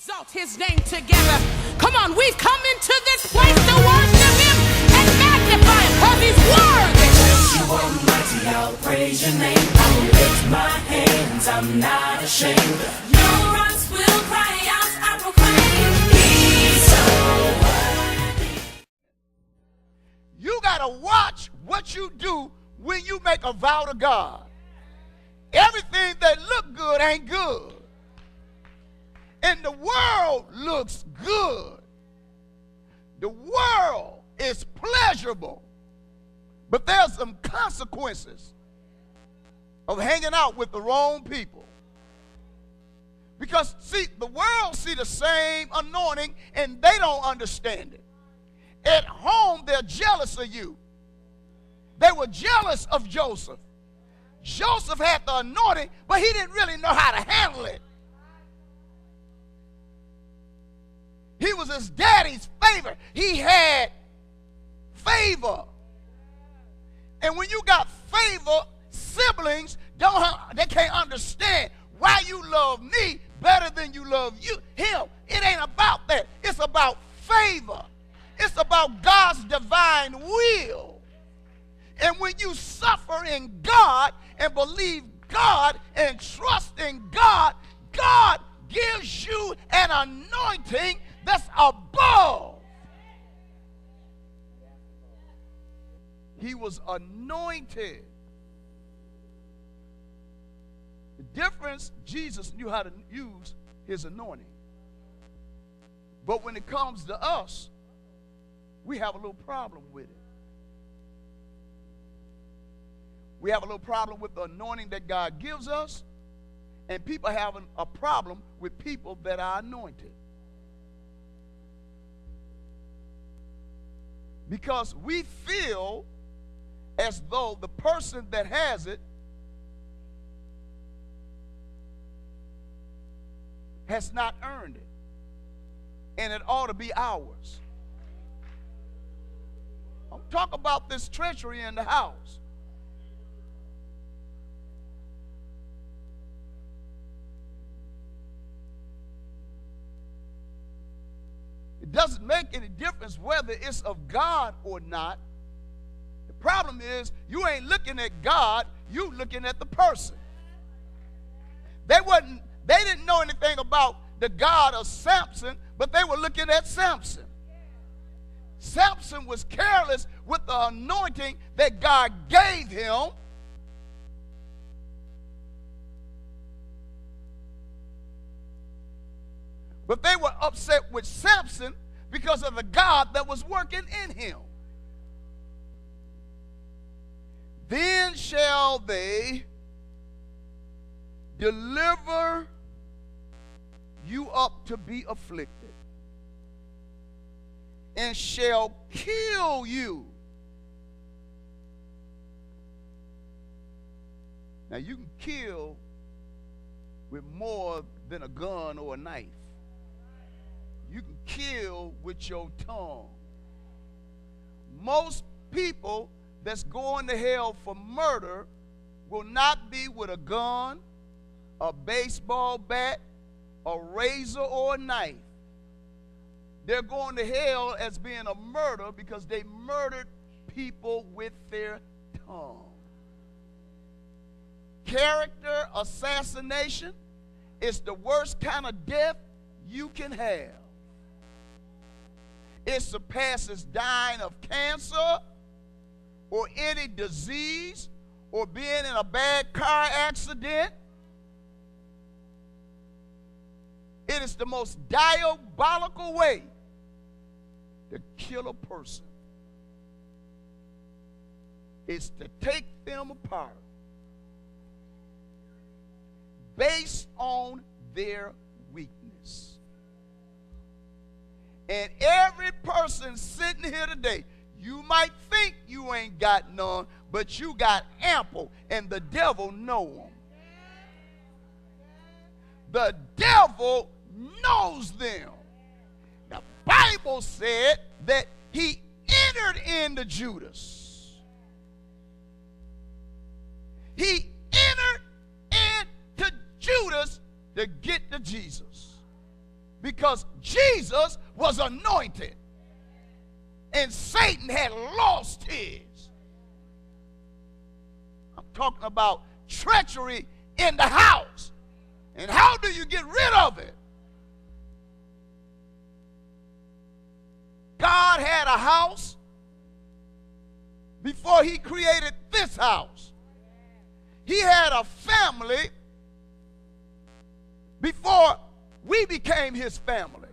Exalt his name together. Come on, we've come into this place to worship him and magnify him because he's worthy. Yes, you almighty, I'll praise your name. I will lift my hands, I'm not ashamed. No rocks will cry out, I proclaim. He's so worthy. You got to watch what you do when you make a vow to God. Everything that look good ain't good. And the world looks good. The world is pleasurable. But there's some consequences of hanging out with the wrong people. Because, see, the world see the same anointing and they don't understand it. At home, they're jealous of you. They were jealous of Joseph. Joseph had the anointing, but he didn't really know how to handle it. He was his daddy's favorite. He had favor. And when you got favor, siblings they can't understand why you love me better than you love him. It ain't about that. It's about favor. It's about God's divine will. And when you suffer in God and believe God and trust in God, God gives you an anointing that's above. He was anointed. The difference, Jesus knew how to use his anointing. But when it comes to us, we have a little problem with it. We have a little problem with the anointing that God gives us, and people having a problem with people that are anointed. Because we feel as though the person that has it has not earned it, and it ought to be ours. I'm talking about this treachery in the house. It doesn't make any difference whether it's of God or not. The problem is you ain't looking at God, you looking at the person. They didn't know anything about the God of Samson, but they were looking at Samson. Samson was careless with the anointing that God gave him. But they were upset with Samson because of the God that was working in him. Then shall they deliver you up to be afflicted, and shall kill you. Now you can kill with more than a gun or a knife. You can kill with your tongue. Most people that's going to hell for murder will not be with a gun, a baseball bat, a razor, or a knife. They're going to hell as being a murder because they murdered people with their tongue. Character assassination is the worst kind of death you can have. It surpasses dying of cancer or any disease or being in a bad car accident. It is the most diabolical way to kill a person. It's to take them apart based on their weakness. And every person sitting here today, you might think you ain't got none, but you got ample, and the devil know them. The devil knows them. The Bible said that he entered into Judas. He entered into Judas to get to Jesus. because Jesus was anointed and Satan had lost his. I'm talking about treachery in the house. And how do you get rid of it? God had a house before he created this house. He had a family before we became his family.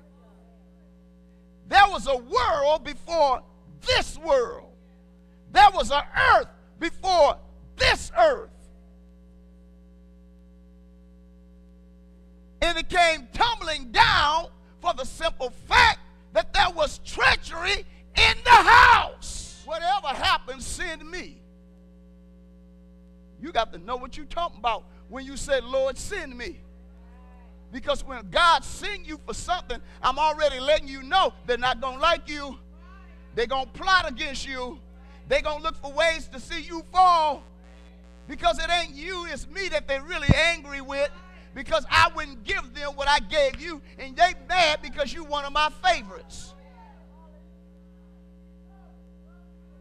There was a world before this world. There was an earth before this earth. And it came tumbling down for the simple fact that there was treachery in the house. Whatever happens, send me. You got to know what you're talking about when you say, Lord, send me. Because when God sends you for something, I'm already letting you know they're not going to like you. They're going to plot against you. They're going to look for ways to see you fall. Because it ain't you, it's me that they're really angry with. Because I wouldn't give them what I gave you, and they mad because you one of my favorites.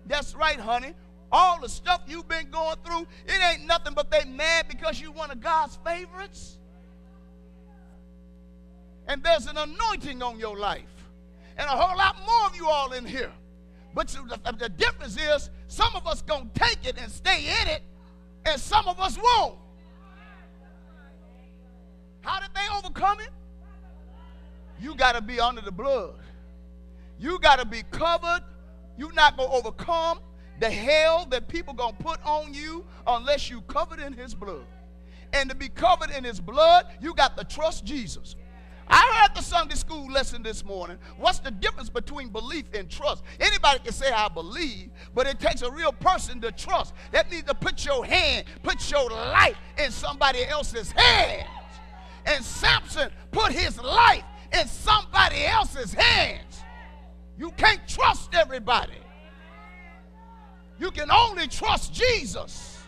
That's right, honey. All the stuff you've been going through, it ain't nothing but they mad because you one of God's favorites. And there's an anointing on your life. And a whole lot more of you all in here. But the difference is some of us going to take it and stay in it, and some of us won't. How did they overcome it? You got to be under the blood. You got to be covered. You're not going to overcome the hell that people going to put on you unless you covered in his blood. And to be covered in his blood, you got to trust Jesus. I heard the Sunday school lesson this morning. What's the difference between belief and trust? Anybody can say, I believe, but it takes a real person to trust. That means to put your hand, put your life in somebody else's hands. And Samson put his life in somebody else's hands. You can't trust everybody. You can only trust Jesus.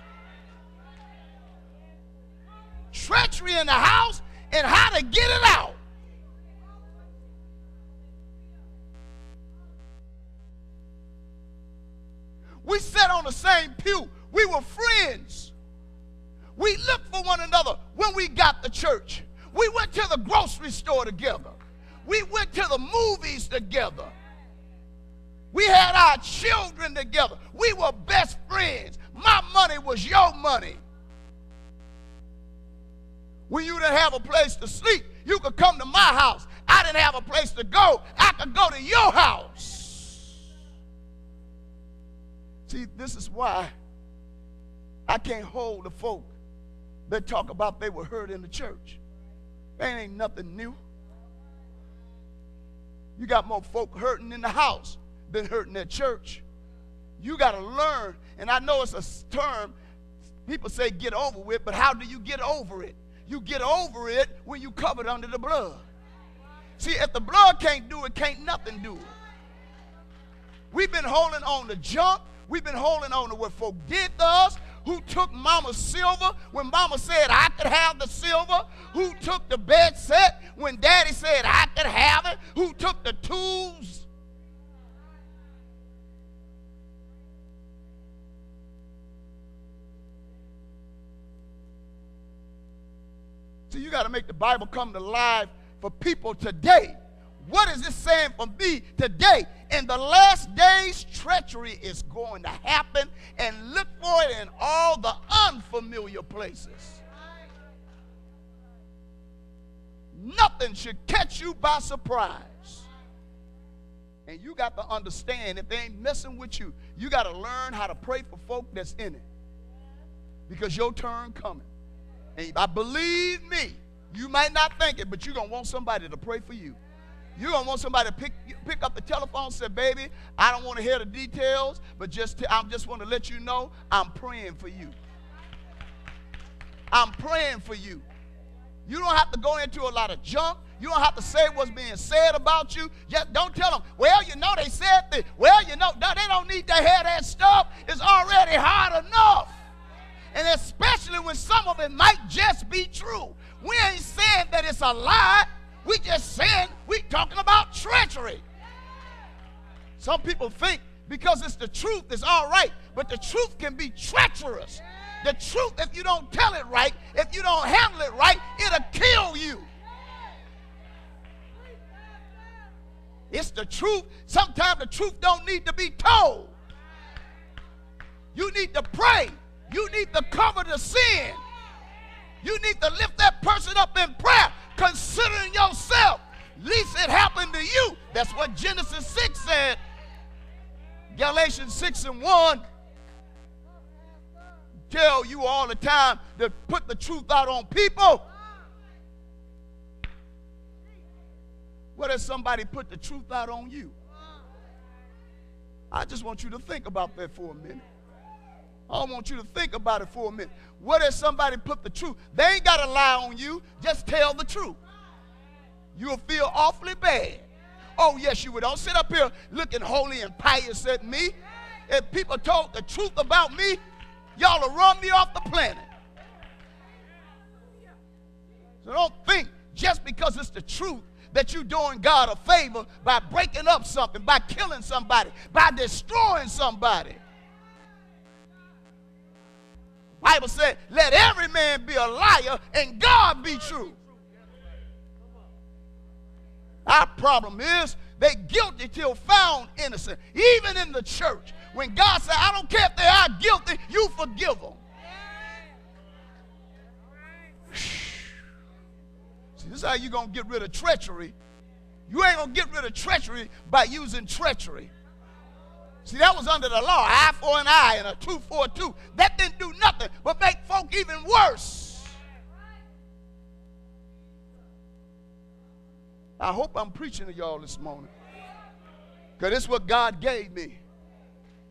Treachery in the house and how to get it out. We sat on the same pew. We were friends. We looked for one another when we got to church. We went to the grocery store together. We went to the movies together. We had our children together. We were best friends. My money was your money. When you didn't have a place to sleep, you could come to my house. I didn't have a place to go. I could go to your house. See, this is why I can't hold the folk that talk about they were hurt in the church. That ain't nothing new. You got more folk hurting in the house than hurting at church. You got to learn, and I know it's a term, people say get over with, but how do you get over it? You get over it when you covered under the blood. See, if the blood can't do it, can't nothing do it. We've been holding on to junk. We've been holding on to what folk did to us. Who took mama's silver when mama said I could have the silver? Who took the bed set when daddy said I could have it? Who took the tools? So you got to make the Bible come to life for people today. What is this saying for me today? In the last days, treachery is going to happen, and look for it in all the unfamiliar places. Nothing should catch you by surprise. And you got to understand, if they ain't messing with you, you got to learn how to pray for folk that's in it. Because your turn coming. And I believe me, you might not think it, but you're going to want somebody to pray for you. You're going to want somebody to pick up the telephone and say, baby, I don't want to hear the details, but I just want to let you know I'm praying for you. I'm praying for you. You don't have to go into a lot of junk. You don't have to say what's being said about you. Just don't tell them, well, you know they said this. Well, you know, no, they don't need to hear that stuff. It's already hard enough. And especially when some of it might just be true. We ain't saying that it's a lie. We just saying treachery. Some people think because it's the truth, it's all right. But the truth can be treacherous. The truth, if you don't tell it right, if you don't handle it right, it'll kill you. It's the truth. Sometimes the truth don't need to be told. You need to pray. You need to cover the sin. You need to lift that person up in prayer, considering yourself. At least it happened to you. That's what Genesis 6 said. Galatians 6:1 tell you all the time to put the truth out on people. What if somebody put the truth out on you? I just want you to think about that for a minute. I want you to think about it for a minute. What if somebody put the truth? They ain't got to lie on you. Just tell the truth. You'll feel awfully bad. Oh, yes, you would. Don't sit up here looking holy and pious at me. If people told the truth about me, y'all will run me off the planet. So don't think just because it's the truth that you're doing God a favor by breaking up something, by killing somebody, by destroying somebody. The Bible said, let every man be a liar and God be true. Our problem is they guilty till found innocent. Even in the church, when God said, I don't care if they are guilty, you forgive them. See, this is how you're going to get rid of treachery. You ain't going to get rid of treachery by using treachery. See, that was under the law, eye for an eye and a tooth for a tooth. That didn't do nothing but make folk even worse. I hope I'm preaching to y'all this morning, because this is what God gave me.